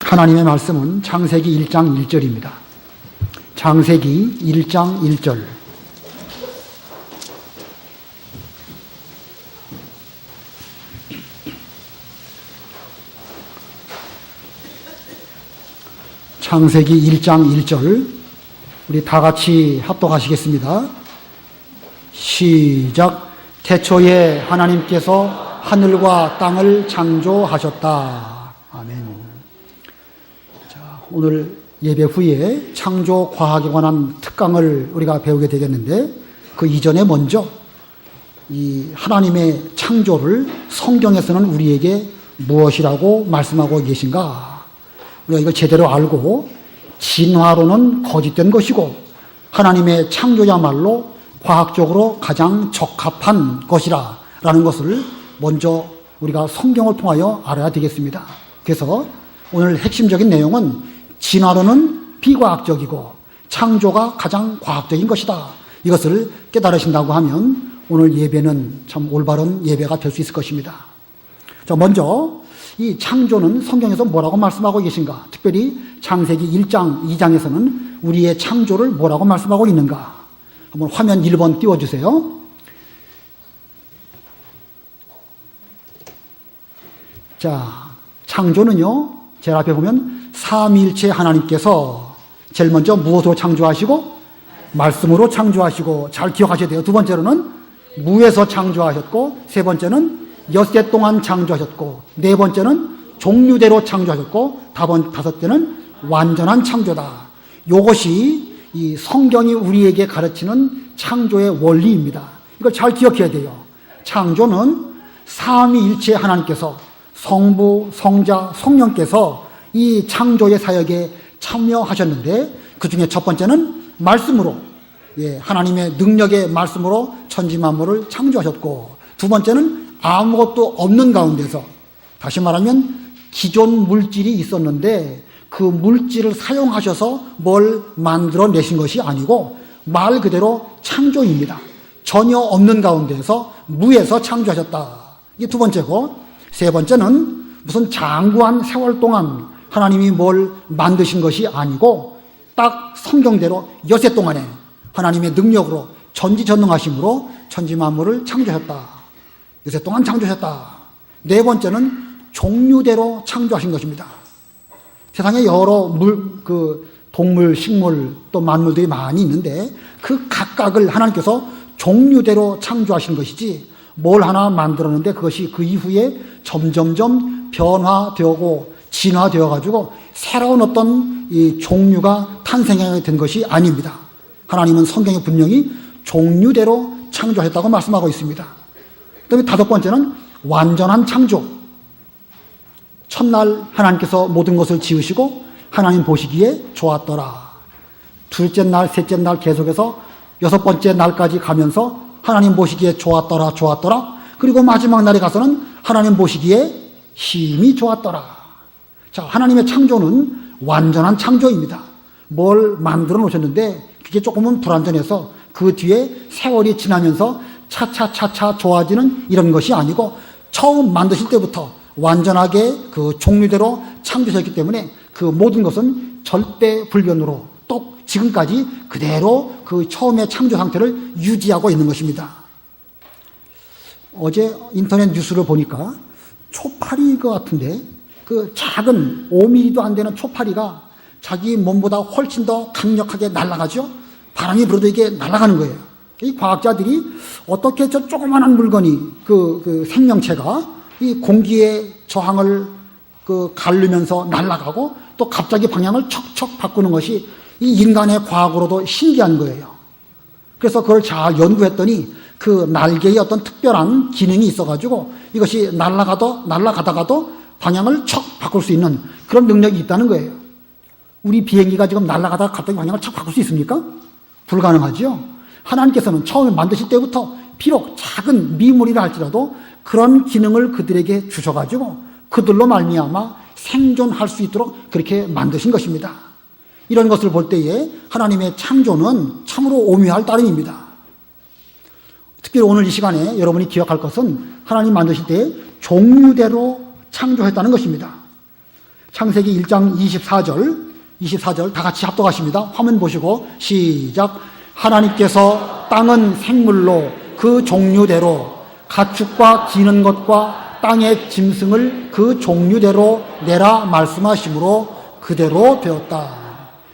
하나님의 말씀은 창세기 1장 1절입니다. 창세기 1장 1절. 창세기 1장 1절. 우리 다 같이 합독하시겠습니다. 시작. 태초에 하나님께서 하늘과 땅을 창조하셨다. 아멘. 자, 오늘 예배 후에 창조 과학에 관한 특강을 우리가 배우게 되겠는데, 그 이전에 먼저 이 하나님의 창조를 성경에서는 우리에게 무엇이라고 말씀하고 계신가? 우리가 이걸 제대로 알고, 진화론은 거짓된 것이고 하나님의 창조야말로 과학적으로 가장 적합한 것이라 라는 것을 먼저 우리가 성경을 통하여 알아야 되겠습니다. 그래서 오늘 핵심적인 내용은 진화론은 비과학적이고 창조가 가장 과학적인 것이다, 이것을 깨달으신다고 하면 오늘 예배는 참 올바른 예배가 될 수 있을 것입니다. 자, 먼저 이 창조는 성경에서 뭐라고 말씀하고 계신가? 특별히 창세기 1장, 2장에서는 우리의 창조를 뭐라고 말씀하고 있는가? 한번 화면 1번 띄워주세요. 자, 창조는요, 제 앞에 보면 삼위일체 하나님께서 제일 먼저 무엇으로 창조하시고? 말씀으로 창조하시고, 잘 기억하셔야 돼요. 두 번째로는 무에서 창조하셨고, 세 번째는 엿새 동안 창조하셨고, 네 번째는 종류대로 창조하셨고, 다섯째는 완전한 창조다. 이것이 이 성경이 우리에게 가르치는 창조의 원리입니다. 이걸 잘 기억해야 돼요. 창조는 삼위일체 하나님께서, 성부, 성자, 성령께서 이 창조의 사역에 참여하셨는데, 그 중에 첫 번째는 말씀으로, 하나님의 능력의 말씀으로 천지만물을 창조하셨고, 두 번째는 아무것도 없는 가운데서, 다시 말하면 기존 물질이 있었는데 그 물질을 사용하셔서 뭘 만들어내신 것이 아니고 말 그대로 창조입니다. 전혀 없는 가운데서 무에서 창조하셨다. 이게 두 번째고, 세 번째는 무슨 장구한 세월 동안 하나님이 뭘 만드신 것이 아니고 딱 성경대로 엿새 동안에 하나님의 능력으로 전지전능하심으로 천지만물을 창조하셨다. 엿새 동안 창조하셨다. 네 번째는 종류대로 창조하신 것입니다. 세상에 여러 동물, 식물, 또 만물들이 많이 있는데 그 각각을 하나님께서 종류대로 창조하신 것이지, 뭘 하나 만들었는데 그것이 그 이후에 점점점 변화되고 진화되어 가지고 새로운 어떤 이 종류가 탄생하게 된 것이 아닙니다. 하나님은 성경에 분명히 종류대로 창조하셨다고 말씀하고 있습니다. 그다음에 다섯 번째는 완전한 창조. 첫날 하나님께서 모든 것을 지으시고 하나님 보시기에 좋았더라. 둘째 날, 셋째 날 계속해서 여섯 번째 날까지 가면서 하나님 보시기에 좋았더라, 좋았더라. 그리고 마지막 날에 가서는 하나님 보시기에 힘이 좋았더라. 자, 하나님의 창조는 완전한 창조입니다. 뭘 만들어 놓으셨는데 그게 조금은 불완전해서 그 뒤에 세월이 지나면서 차차차차 좋아지는 이런 것이 아니고, 처음 만드실 때부터 완전하게 그 종류대로 창조하셨기 때문에 그 모든 것은 절대 불변으로 또 지금까지 그대로 그 처음의 창조 상태를 유지하고 있는 것입니다. 어제 인터넷 뉴스를 보니까 초파리인 것 같은데, 그 작은 5mm도 안 되는 초파리가 자기 몸보다 훨씬 더 강력하게 날아가죠. 바람이 불어도 이게 날아가는 거예요. 이 과학자들이 어떻게 저 조그마한 물건이 그 생명체가 이 공기의 저항을 가르면서 날아가고 또 갑자기 방향을 척척 바꾸는 것이 이 인간의 과학으로도 신기한 거예요. 그래서 그걸 잘 연구했더니 그 날개에 어떤 특별한 기능이 있어가지고 이것이 날아가다가도 방향을 척 바꿀 수 있는 그런 능력이 있다는 거예요. 우리 비행기가 지금 날아가다가 갑자기 방향을 척 바꿀 수 있습니까? 불가능하죠. 하나님께서는 처음에 만드실 때부터 비록 작은 미물이라 할지라도 그런 기능을 그들에게 주셔가지고 그들로 말미암아 생존할 수 있도록 그렇게 만드신 것입니다. 이런 것을 볼 때에 하나님의 창조는 참으로 오묘할 따름입니다. 특히 오늘 이 시간에 여러분이 기억할 것은 하나님 만드실 때 종류대로 창조했다는 것입니다. 창세기 1장 24절 다 같이 합독하십니다. 화면 보시고 시작. 하나님께서 땅은 생물로 그 종류대로 가축과 기는 것과 땅의 짐승을 그 종류대로 내라 말씀하심으로 그대로 되었다.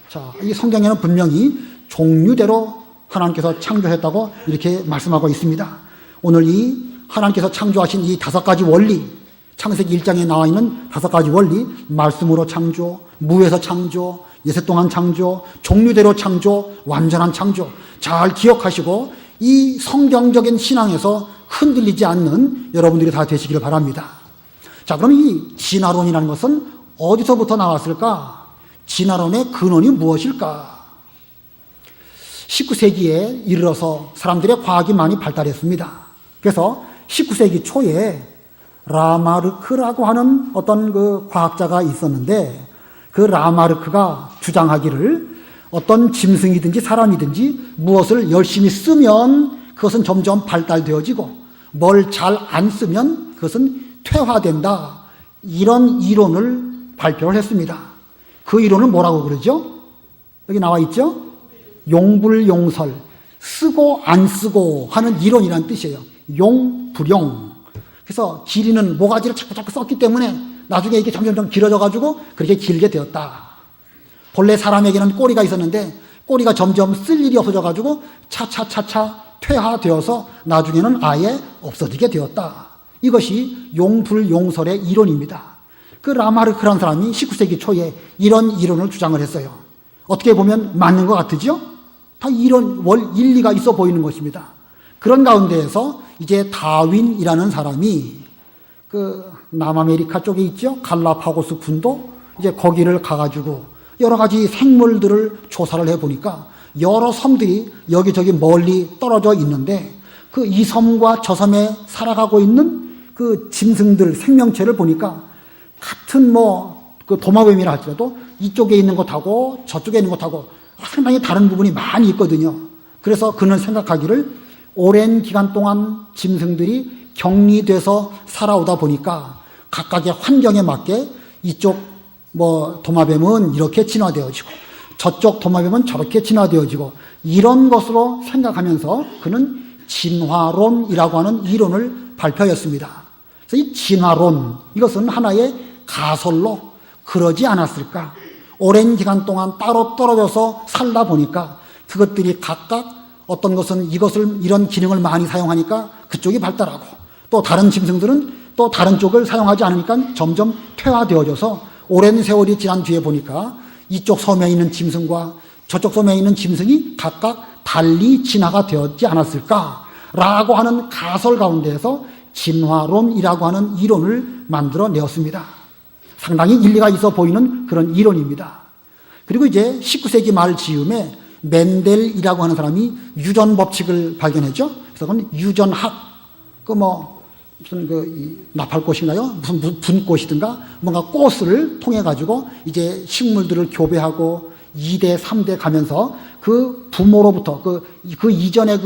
자, 이 성경에는 분명히 종류대로 하나님께서 창조했다고 이렇게 말씀하고 있습니다. 오늘 이 하나님께서 창조하신 이 5가지 원리, 창세기 1장에 나와 있는 5가지 원리, 말씀으로 창조, 무에서 창조, 예세 동안 창조, 종류대로 창조, 완전한 창조, 잘 기억하시고 이 성경적인 신앙에서 흔들리지 않는 여러분들이 다 되시기를 바랍니다. 자, 그럼 이 진화론이라는 것은 어디서부터 나왔을까? 진화론의 근원이 무엇일까? 19세기에 이르러서 사람들의 과학이 많이 발달했습니다. 그래서 19세기 초에 라마르크라고 하는 어떤 그 과학자가 있었는데, 그 라마르크가 주장하기를 어떤 짐승이든지 사람이든지 무엇을 열심히 쓰면 그것은 점점 발달되어지고 뭘 잘 안 쓰면 그것은 퇴화된다. 이런 이론을 발표를 했습니다. 그 이론을 뭐라고 그러죠? 여기 나와 있죠? 용불용설, 쓰고 안 쓰고 하는 이론이라는 뜻이에요. 용불용. 그래서 길이는 모가지를 자꾸 썼기 때문에 나중에 이게 점점 길어져가지고 그렇게 길게 되었다. 본래 사람에게는 꼬리가 있었는데 꼬리가 점점 쓸 일이 없어져가지고 차차 퇴화되어서 나중에는 아예 없어지게 되었다. 이것이 용불용설의 이론입니다. 그 라마르크라는 사람이 19세기 초에 이런 이론을 주장을 했어요. 어떻게 보면 맞는 것 같으죠? 다 이런 일리가 있어 보이는 것입니다. 그런 가운데에서 이제 다윈이라는 사람이 그 남아메리카 쪽에 있죠? 갈라파고스 군도 이제 거기를 가가지고 여러 가지 생물들을 조사를 해보니까 여러 섬들이 여기저기 멀리 떨어져 있는데 그 이 섬과 저 섬에 살아가고 있는 그 짐승들 생명체를 보니까 같은 그 도마뱀이라 할지라도 이쪽에 있는 것하고 저쪽에 있는 것하고 상당히 다른 부분이 많이 있거든요. 그래서 그는 생각하기를 오랜 기간 동안 짐승들이 격리돼서 살아오다 보니까 각각의 환경에 맞게 이쪽 도마뱀은 이렇게 진화되어지고 저쪽 도마뱀은 저렇게 진화되어지고 이런 것으로 생각하면서 그는 진화론이라고 하는 이론을 발표했습니다. 그래서 이 진화론, 이것은 하나의 가설로 그러지 않았을까? 오랜 기간 동안 따로 떨어져서 살다 보니까 그것들이 각각 어떤 것은 이런 기능을 많이 사용하니까 그쪽이 발달하고 또 다른 짐승들은 또 다른 쪽을 사용하지 않으니까 점점 퇴화되어져서 오랜 세월이 지난 뒤에 보니까 이쪽 섬에 있는 짐승과 저쪽 섬에 있는 짐승이 각각 달리 진화가 되었지 않았을까라고 하는 가설 가운데에서 진화론이라고 하는 이론을 만들어내었습니다. 상당히 일리가 있어 보이는 그런 이론입니다. 그리고 이제 19세기 말 즈음에 멘델이라고 하는 사람이 유전 법칙을 발견했죠. 그래서 그건 유전학, 무슨 나팔꽃인가요? 무슨 분꽃이든가 뭔가 꽃을 통해 가지고 이제 식물들을 교배하고 2대, 3대 가면서 그 부모로부터 그 이전의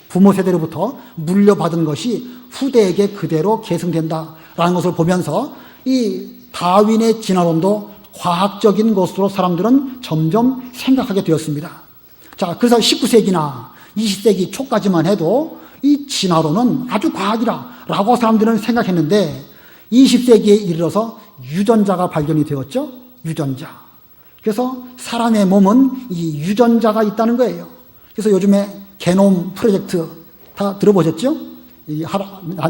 부모 세대로부터 물려받은 것이 후대에게 그대로 계승된다라는 것을 보면서 이 다윈의 진화론도 과학적인 것으로 사람들은 점점 생각하게 되었습니다. 자, 그래서 19세기나 20세기 초까지만 해도 이 진화론은 아주 과학이라고 사람들은 생각했는데 20세기에 이르러서 유전자가 발견이 되었죠. 유전자. 그래서 사람의 몸은 이 유전자가 있다는 거예요. 그래서 요즘에 게놈 프로젝트 다 들어보셨죠?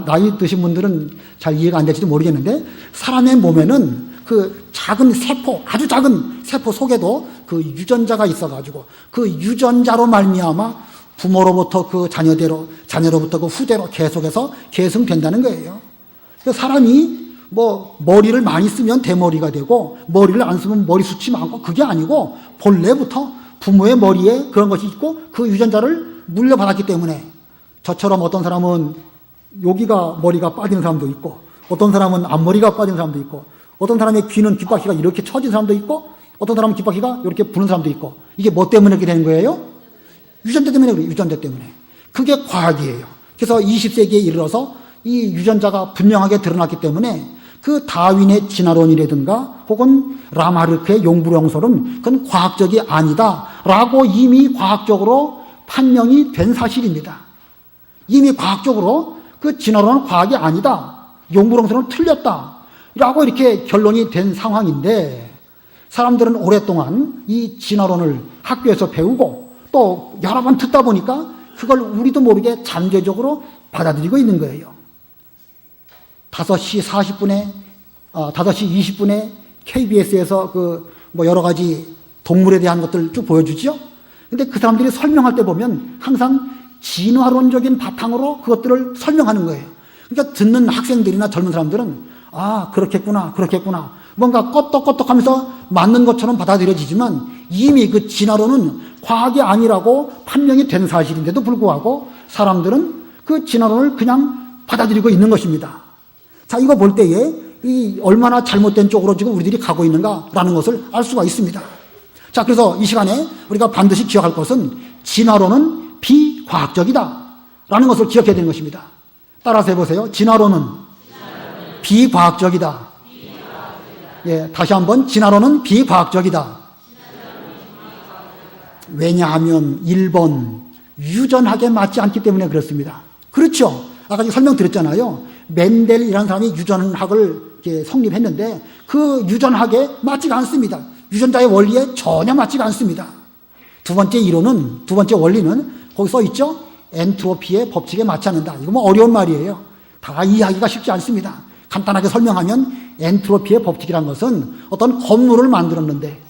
나이 드신 분들은 잘 이해가 안 될지도 모르겠는데 사람의 몸에는 그 작은 세포, 아주 작은 세포 속에도 그 유전자가 있어가지고 그 유전자로 말미암아 부모로부터 그 자녀대로, 자녀로부터 그 후대로 계속해서 계승된다는 거예요. 그래서 사람이 머리를 많이 쓰면 대머리가 되고 머리를 안 쓰면 머리숱이 많고 그게 아니고 본래부터 부모의 머리에 그런 것이 있고 그 유전자를 물려받았기 때문에 저처럼 어떤 사람은 여기가 머리가 빠진 사람도 있고 어떤 사람은 앞머리가 빠진 사람도 있고 어떤 사람의 귀는 귓바퀴가 이렇게 처진 사람도 있고 어떤 사람은 귓바퀴가 이렇게 부는 사람도 있고 이게 뭐 때문에 이렇게 되는 거예요? 유전자 때문에 그래요. 유전자 때문에. 그게 과학이에요. 그래서 20세기에 이르러서 이 유전자가 분명하게 드러났기 때문에 그 다윈의 진화론이라든가 혹은 라마르크의 용불용설은 그건 과학적이 아니다라고 이미 과학적으로 판명이 된 사실입니다. 이미 과학적으로 그 진화론은 과학이 아니다, 용불용설은 틀렸다라고 이렇게 결론이 된 상황인데, 사람들은 오랫동안 이 진화론을 학교에서 배우고 또 여러 번 듣다 보니까 그걸 우리도 모르게 잠재적으로 받아들이고 있는 거예요. 5시 40분에, 5시 20분에 KBS에서 여러 가지 동물에 대한 것들 쭉 보여주죠. 근데 그 사람들이 설명할 때 보면 항상 진화론적인 바탕으로 그것들을 설명하는 거예요. 그러니까 듣는 학생들이나 젊은 사람들은 그렇겠구나, 그렇겠구나. 뭔가 껐덕껐덕 하면서 맞는 것처럼 받아들여지지만 이미 그 진화론은 과학이 아니라고 판명이 된 사실인데도 불구하고 사람들은 그 진화론을 그냥 받아들이고 있는 것입니다. 자, 이거 볼 때에 이 얼마나 잘못된 쪽으로 지금 우리들이 가고 있는가라는 것을 알 수가 있습니다. 자, 그래서 이 시간에 우리가 반드시 기억할 것은 진화론은 비과학적이다 라는 것을 기억해야 되는 것입니다. 따라서 해보세요. 진화론은 비과학적이다. 예, 다시 한번 진화론은 비과학적이다. 왜냐하면 1번 유전학에 맞지 않기 때문에 그렇습니다. 그렇죠. 아까 설명드렸잖아요. 멘델이라는 사람이 유전학을 이렇게 성립했는데 그 유전학에 맞지가 않습니다. 유전자의 원리에 전혀 맞지가 않습니다. 두 번째 원리는 거기 써 있죠. 엔트로피의 법칙에 맞지 않는다. 이거 뭐 어려운 말이에요. 다 이해하기가 쉽지 않습니다. 간단하게 설명하면 엔트로피의 법칙이란 것은 어떤 건물을 만들었는데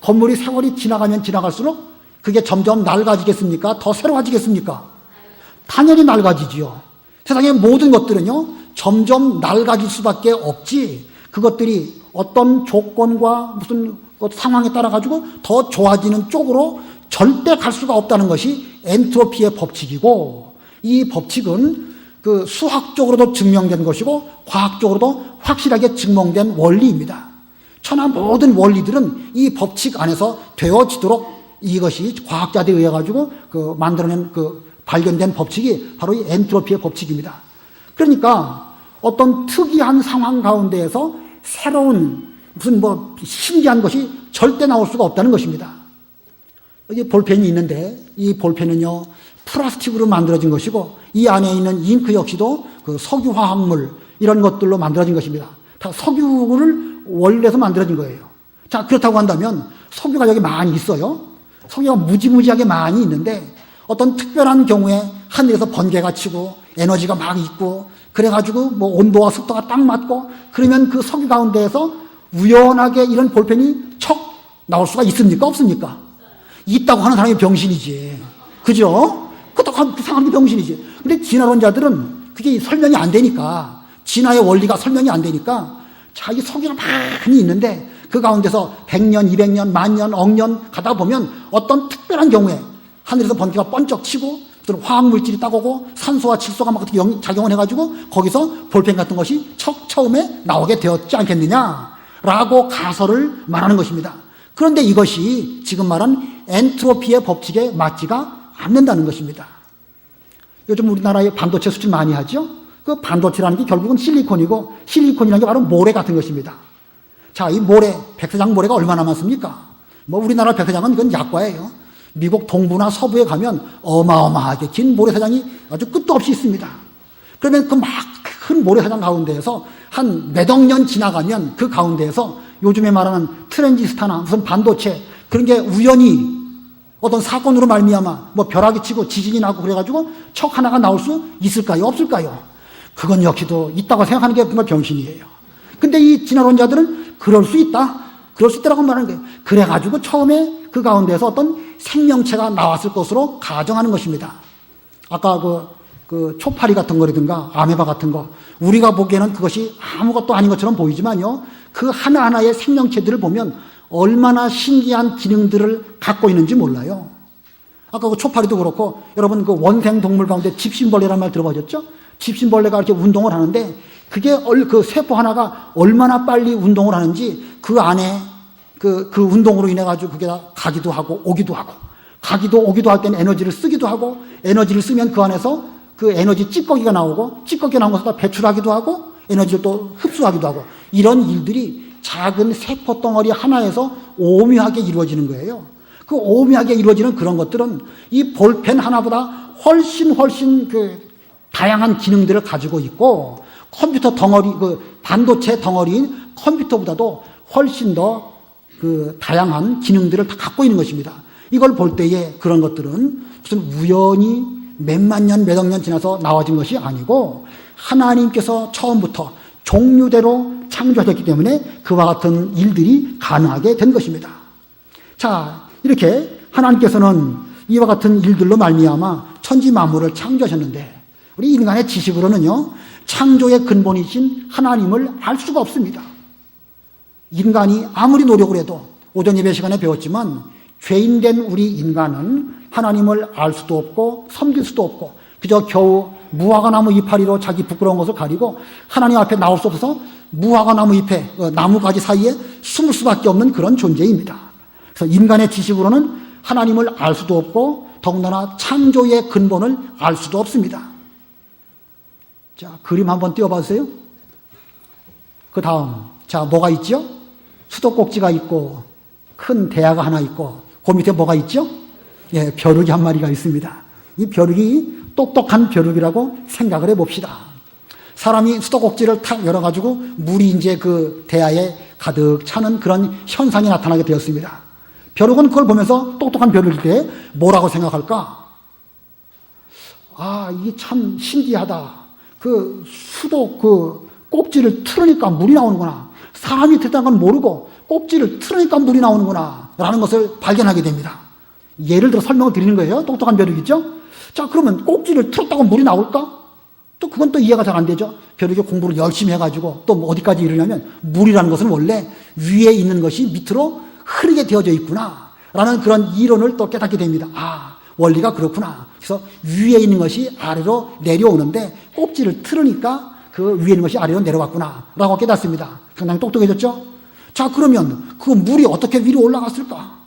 건물이 세월이 지나가면 지나갈수록 그게 점점 낡아지겠습니까? 더 새로워지겠습니까? 당연히 낡아지지요. 세상의 모든 것들은요, 점점 낡아질 수밖에 없지, 그것들이 어떤 조건과 무슨 상황에 따라 가지고 더 좋아지는 쪽으로 절대 갈 수가 없다는 것이 엔트로피의 법칙이고, 이 법칙은 그 수학적으로도 증명된 것이고 과학적으로도 확실하게 증명된 원리입니다. 천하 모든 원리들은 이 법칙 안에서 되어지도록 이것이 과학자들에 의해 가지고 만들어낸 발견된 법칙이 바로 이 엔트로피의 법칙입니다. 그러니까 어떤 특이한 상황 가운데에서 새로운 무슨 신기한 것이 절대 나올 수가 없다는 것입니다. 여기 볼펜이 있는데 이 볼펜은요, 플라스틱으로 만들어진 것이고 이 안에 있는 잉크 역시도 그 석유화학물 이런 것들로 만들어진 것입니다. 다 석유를 원래서 만들어진 거예요. 자, 그렇다고 한다면 석유가 여기 많이 있어요. 석유가 무지무지하게 많이 있는데 어떤 특별한 경우에 하늘에서 번개가 치고 에너지가 막 있고 그래가지고 온도와 습도가 딱 맞고 그러면 그 석유 가운데에서 우연하게 이런 볼펜이 척 나올 수가 있습니까? 없습니까? 있다고 하는 사람이 병신이지. 그죠? 그렇다고 상하는 게 병신이지. 근데 진화론자들은 그게 설명이 안 되니까, 진화의 원리가 설명이 안 되니까 자기 석유가 많이 있는데 그 가운데서 100년, 200년, 만년, 억년 가다 보면 어떤 특별한 경우에 하늘에서 번개가 번쩍 치고 무슨 화학물질이 따오고 산소와 질소가 막 어떻게 작용을 해가지고 거기서 볼펜 같은 것이 처음에 나오게 되었지 않겠느냐라고 가설을 말하는 것입니다. 그런데 이것이 지금 말한 엔트로피의 법칙에 맞지가 않는다는 것입니다. 요즘 우리나라에 반도체 수출 많이 하죠? 그 반도체라는 게 결국은 실리콘이고 실리콘이라는 게 바로 모래 같은 것입니다. 자, 이 모래, 백사장 모래가 얼마나 많습니까? 우리나라 백사장은 이건 약과예요. 미국 동부나 서부에 가면 어마어마하게 긴 모래사장이 아주 끝도 없이 있습니다. 그러면 그 막 큰 모래사장 가운데에서 한 몇억 년 지나가면 그 가운데에서 요즘에 말하는 트랜지스타나 무슨 반도체 그런 게 우연히 어떤 사건으로 말미암아 벼락이 치고 지진이 나고 그래가지고 척 하나가 나올 수 있을까요? 없을까요? 그건 역시도 있다고 생각하는 게 정말 병신이에요. 근데 이 진화론자들은 그럴 수 있다라고 말하는 거예요. 그래가지고 처음에 그 가운데서 어떤 생명체가 나왔을 것으로 가정하는 것입니다. 아까 그 초파리 같은 거라든가 아메바 같은 거, 우리가 보기에는 그것이 아무것도 아닌 것처럼 보이지만요, 그 하나하나의 생명체들을 보면 얼마나 신기한 기능들을 갖고 있는지 몰라요. 아까 그 초파리도 그렇고, 여러분 그 원생 동물 가운데 집신벌레라는 말 들어보셨죠? 집신벌레가 이렇게 운동을 하는데 그게 그 세포 하나가 얼마나 빨리 운동을 하는지 그 안에 그 운동으로 인해 가지고 그게 가기도 하고 오기도 하고, 가기도 오기도 할 때는 에너지를 쓰기도 하고, 에너지를 쓰면 그 안에서 그 에너지 찌꺼기가 나오고, 찌꺼기가 나온 것을 다 배출하기도 하고 에너지를 또 흡수하기도 하고, 이런 일들이 작은 세포 덩어리 하나에서 오묘하게 이루어지는 거예요. 그 오묘하게 이루어지는 그런 것들은 이 볼펜 하나보다 훨씬 그 다양한 기능들을 가지고 있고, 컴퓨터 덩어리, 그 반도체 덩어리인 컴퓨터보다도 훨씬 더 그 다양한 기능들을 다 갖고 있는 것입니다. 이걸 볼 때에 그런 것들은 무슨 우연히 몇만 년, 몇억 년 지나서 나와진 것이 아니고 하나님께서 처음부터 종류대로 창조하셨기 때문에 그와 같은 일들이 가능하게 된 것입니다. 자, 이렇게 하나님께서는 이와 같은 일들로 말미암아 천지 만물을 창조하셨는데, 우리 인간의 지식으로는요, 창조의 근본이신 하나님을 알 수가 없습니다. 인간이 아무리 노력을 해도, 오전 예배 시간에 배웠지만 죄인된 우리 인간은 하나님을 알 수도 없고 섬길 수도 없고 그저 겨우 무화과나무 이파리로 자기 부끄러운 것을 가리고 하나님 앞에 나올 수 없어서 무화과나무 잎에 나무가지 사이에 숨을 수밖에 없는 그런 존재입니다. 그래서 인간의 지식으로는 하나님을 알 수도 없고 더군다나 창조의 근본을 알 수도 없습니다. 자, 그림 한번 띄워봐 주세요. 그 다음, 자, 뭐가 있죠? 수도꼭지가 있고 큰 대야가 하나 있고 그 밑에 뭐가 있죠? 예, 벼룩이 한 마리가 있습니다. 이 벼룩이 똑똑한 벼룩이라고 생각을 해봅시다. 사람이 수도꼭지를 탁 열어가지고 물이 이제 그 대야에 가득 차는 그런 현상이 나타나게 되었습니다. 벼룩은 그걸 보면서 똑똑한 벼룩일 때 뭐라고 생각할까? 아, 이게 참 신기하다. 그 수도 그 꼭지를 틀으니까 물이 나오는구나. 사람이 됐다는 건 모르고 꼭지를 틀으니까 물이 나오는구나 라는 것을 발견하게 됩니다. 예를 들어 설명을 드리는 거예요. 똑똑한 벼룩이죠. 자, 그러면 꼭지를 틀었다고 물이 나올까? 또 그건 또 이해가 잘 안 되죠. 벼룩이 공부를 열심히 해가지고 또 어디까지 이르냐면 물이라는 것은 원래 위에 있는 것이 밑으로 흐르게 되어져 있구나 라는 그런 이론을 또 깨닫게 됩니다. 아, 원리가 그렇구나. 그래서 위에 있는 것이 아래로 내려오는데 꼭지를 틀으니까 그 위에 있는 것이 아래로 내려왔구나 라고 깨닫습니다. 상당히 똑똑해졌죠? 자, 그러면 그 물이 어떻게 위로 올라갔을까?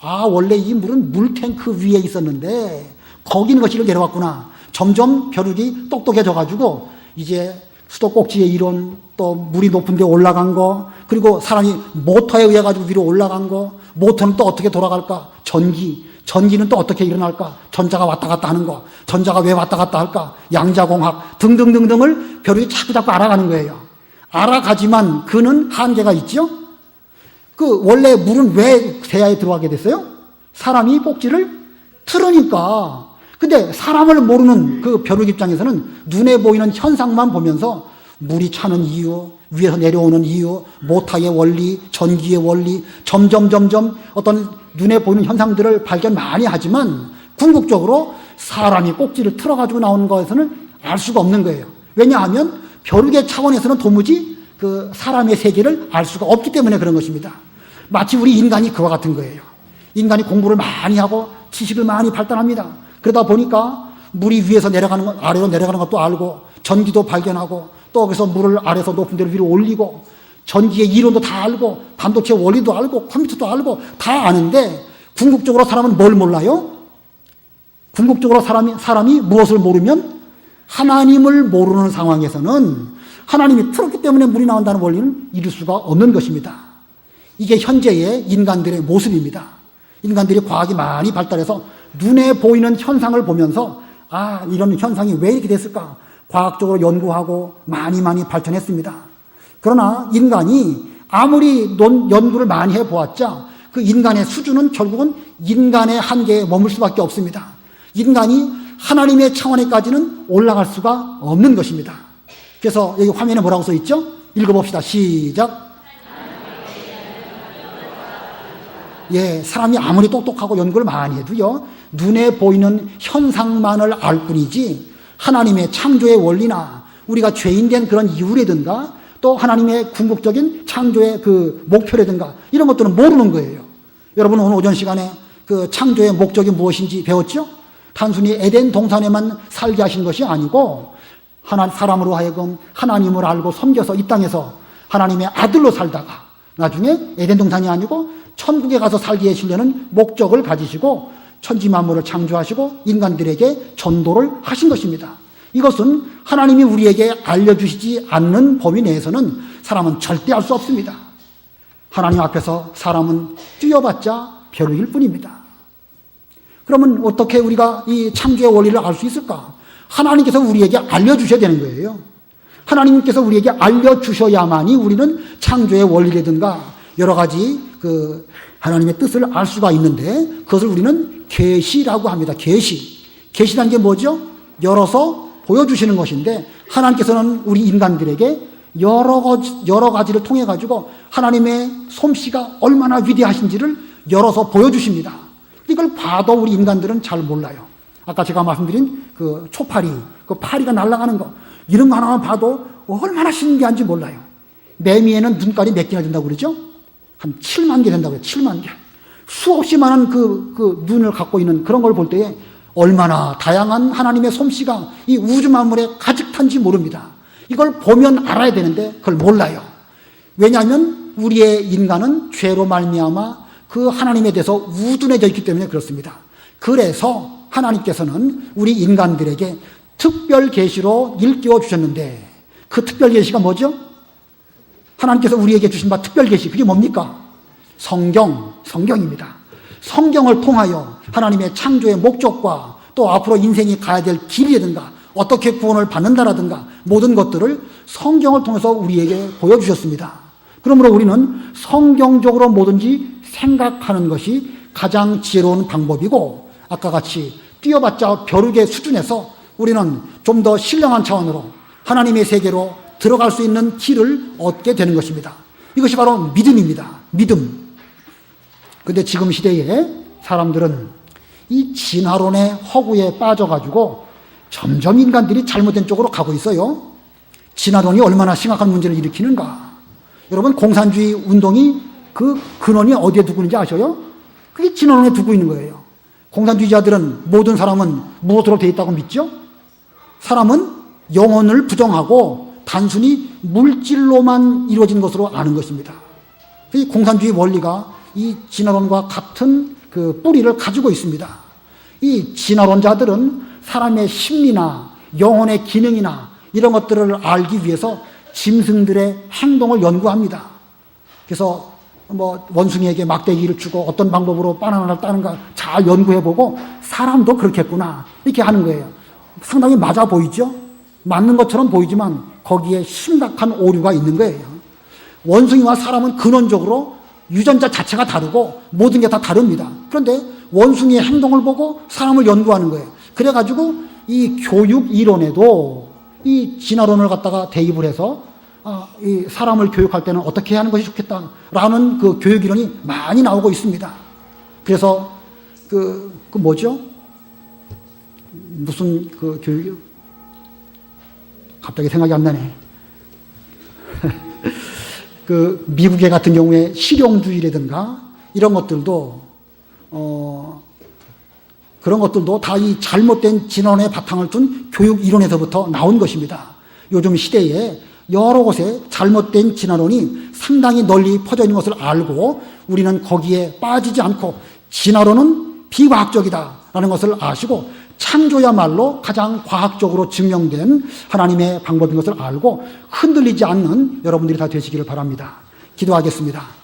아, 원래 이 물은 물탱크 위에 있었는데 거기 있는 것이 내려왔구나. 점점 벼룩이 똑똑해져가지고 이제 수도꼭지의 이론, 또 물이 높은 데 올라간 거, 그리고 사람이 모터에 의해 가지고 위로 올라간 거, 모터는 또 어떻게 돌아갈까? 전기는 또 어떻게 일어날까? 전자가 왔다 갔다 하는 거, 전자가 왜 왔다 갔다 할까? 양자공학 등등등등을 벼룩이 자꾸 알아가는 거예요. 알아가지만 그는 한계가 있죠? 그 원래 물은 왜 대야에 들어가게 됐어요? 사람이 꼭지를 틀으니까. 근데 사람을 모르는 그 벼룩 입장에서는 눈에 보이는 현상만 보면서 물이 차는 이유, 위에서 내려오는 이유, 모터의 원리, 전기의 원리, 점점 어떤 눈에 보이는 현상들을 발견 많이 하지만 궁극적으로 사람이 꼭지를 틀어가지고 나오는 것에서는 알 수가 없는 거예요. 왜냐하면 벼룩의 차원에서는 도무지 그 사람의 세계를 알 수가 없기 때문에 그런 것입니다. 마치 우리 인간이 그와 같은 거예요. 인간이 공부를 많이 하고 지식을 많이 발달합니다. 그러다 보니까 물이 위에서 내려가는 것, 아래로 내려가는 것도 알고 전기도 발견하고 또 그래서 물을 아래에서 높은 데로 위로 올리고 전기의 이론도 다 알고 반도체 원리도 알고 컴퓨터도 알고 다 아는데 궁극적으로 사람은 뭘 몰라요? 궁극적으로 사람이 무엇을 모르면 하나님을 모르는 상황에서는 하나님이 틀었기 때문에 물이 나온다는 원리는 이룰 수가 없는 것입니다. 이게 현재의 인간들의 모습입니다. 인간들이 과학이 많이 발달해서 눈에 보이는 현상을 보면서 아, 이런 현상이 왜 이렇게 됐을까? 과학적으로 연구하고 많이 발전했습니다. 그러나 인간이 아무리 연구를 많이 해보았자 그 인간의 수준은 결국은 인간의 한계에 머물 수밖에 없습니다. 인간이 하나님의 차원에까지는 올라갈 수가 없는 것입니다. 그래서 여기 화면에 뭐라고 써 있죠? 읽어봅시다. 시작. 예, 사람이 아무리 똑똑하고 연구를 많이 해도요, 눈에 보이는 현상만을 알 뿐이지 하나님의 창조의 원리나 우리가 죄인된 그런 이유라든가 또 하나님의 궁극적인 창조의 그 목표라든가 이런 것들은 모르는 거예요. 여러분 오늘 오전 시간에 그 창조의 목적이 무엇인지 배웠죠? 단순히 에덴 동산에만 살게 하신 것이 아니고 사람으로 하여금 하나님을 알고 섬겨서 이 땅에서 하나님의 아들로 살다가 나중에 에덴 동산이 아니고 천국에 가서 살게 하시려는 목적을 가지시고 천지 만물을 창조하시고 인간들에게 전도를 하신 것입니다. 이것은 하나님이 우리에게 알려주시지 않는 범위 내에서는 사람은 절대 알 수 없습니다. 하나님 앞에서 사람은 뛰어봤자 벼룩일 뿐입니다. 그러면 어떻게 우리가 이 창조의 원리를 알 수 있을까? 하나님께서 우리에게 알려주셔야 되는 거예요. 하나님께서 우리에게 알려주셔야만이 우리는 창조의 원리라든가 여러 가지 하나님의 뜻을 알 수가 있는데, 그것을 우리는 계시라고 합니다. 계시라는 게 뭐죠? 열어서 보여주시는 것인데, 하나님께서는 우리 인간들에게 여러 가지를 통해 가지고 하나님의 솜씨가 얼마나 위대하신지를 열어서 보여주십니다. 이걸 봐도 우리 인간들은 잘 몰라요. 아까 제가 말씀드린 그 초파리, 그 파리가 날아가는 거, 이런 거 하나만 봐도 얼마나 신기한지 몰라요. 매미에는 눈깔이 몇 개나 된다고 그러죠? 한 7만 개 된다고 해요. 7만 개. 수없이 많은 그 눈을 갖고 있는 그런 걸 볼 때에 얼마나 다양한 하나님의 솜씨가 이 우주 만물에 가득 탄지 모릅니다. 이걸 보면 알아야 되는데 그걸 몰라요. 왜냐하면 우리의 인간은 죄로 말미암아 그 하나님에 대해서 우둔해져 있기 때문에 그렇습니다. 그래서 하나님께서는 우리 인간들에게 특별 계시로 일깨워 주셨는데, 그 특별 계시가 뭐죠? 하나님께서 우리에게 주신 바 특별 계시, 그게 뭡니까? 성경입니다. 성경을 통하여 하나님의 창조의 목적과 또 앞으로 인생이 가야 될 길이라든가 어떻게 구원을 받는다라든가 모든 것들을 성경을 통해서 우리에게 보여주셨습니다. 그러므로 우리는 성경적으로 뭐든지 생각하는 것이 가장 지혜로운 방법이고, 아까 같이 뛰어봤자 벼룩의 수준에서 우리는 좀 더 신령한 차원으로 하나님의 세계로 들어갈 수 있는 길을 얻게 되는 것입니다. 이것이 바로 믿음입니다. 믿음. 근데 지금 시대에 사람들은 이 진화론의 허구에 빠져가지고 점점 인간들이 잘못된 쪽으로 가고 있어요. 진화론이 얼마나 심각한 문제를 일으키는가. 여러분, 공산주의 운동이 그 근원이 어디에 두고 있는지 아셔요? 그게 진화론에 두고 있는 거예요. 공산주의자들은 모든 사람은 무엇으로 되어 있다고 믿죠? 사람은 영혼을 부정하고 단순히 물질로만 이루어진 것으로 아는 것입니다. 이 공산주의 원리가 이 진화론과 같은 그 뿌리를 가지고 있습니다. 이 진화론자들은 사람의 심리나 영혼의 기능이나 이런 것들을 알기 위해서 짐승들의 행동을 연구합니다. 그래서 원숭이에게 막대기를 주고 어떤 방법으로 바나나를 따는가 잘 연구해보고 사람도 그렇겠구나 이렇게 하는 거예요. 상당히 맞아 보이죠? 맞는 것처럼 보이지만 거기에 심각한 오류가 있는 거예요. 원숭이와 사람은 근원적으로 유전자 자체가 다르고 모든 게 다 다릅니다. 그런데 원숭이의 행동을 보고 사람을 연구하는 거예요. 그래가지고 이 교육 이론에도 이 진화론을 갖다가 대입을 해서 이 사람을 교육할 때는 어떻게 하는 것이 좋겠다라는 그 교육 이론이 많이 나오고 있습니다. 그래서 뭐죠? 무슨 그 교육이 갑자기 생각이 안 나네. 그 미국의 같은 경우에 실용주의라든가 이런 것들도 그런 것들도 다 이 잘못된 진화론의 바탕을 둔 교육 이론에서부터 나온 것입니다. 요즘 시대에 여러 곳에 잘못된 진화론이 상당히 널리 퍼져 있는 것을 알고 우리는 거기에 빠지지 않고 진화론은 비과학적이다라는 것을 아시고 창조야말로 가장 과학적으로 증명된 하나님의 방법인 것을 알고 흔들리지 않는 여러분들이 다 되시기를 바랍니다. 기도하겠습니다.